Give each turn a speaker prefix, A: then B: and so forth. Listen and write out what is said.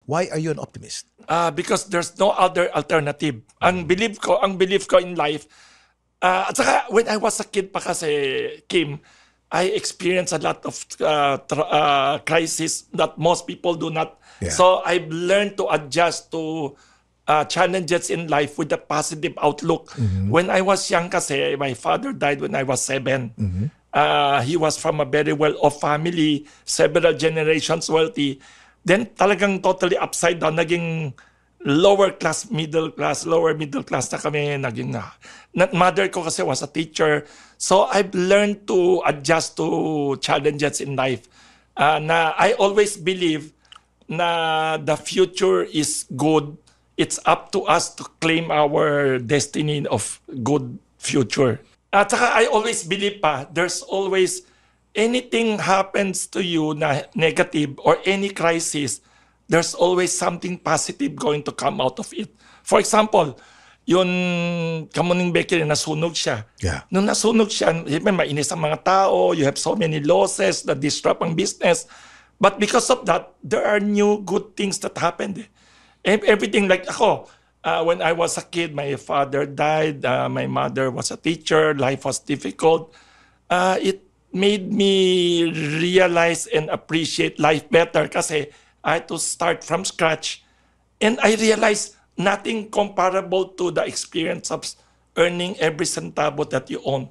A: Why are you an optimist?
B: Because there's no other alternative. Ang belief ko in life, at saka when I was a kid pa kasi, Kim, I experienced a lot of crisis that most people do not.
A: Yeah.
B: So I've learned to adjust to challenges in life with a positive outlook. When I was young kasi, my father died when I was 7. He was from a very well-off family, several generations wealthy. Then talagang totally upside down, naging lower middle class na kami. Naging mother ko kasi was a teacher. So I've learned to adjust to challenges in life. Na I always believe na the future is good. It's up to us to claim our destiny of good future. At saka I always believe there's always anything happens to you na negative or any crisis, there's always something positive going to come out of it. For example, yun Kamuning Bakery, nasunog siya.
A: Yeah.
B: Nung nasunog siya, mainis ang mga tao, you have so many losses that disrupt ang business. But because of that, there are new good things that happened. Everything like ako, when I was a kid, my father died, my mother was a teacher, life was difficult. It made me realize and appreciate life better kasi I had to start from scratch. And I realized nothing comparable to the experience of earning every centavo that you own.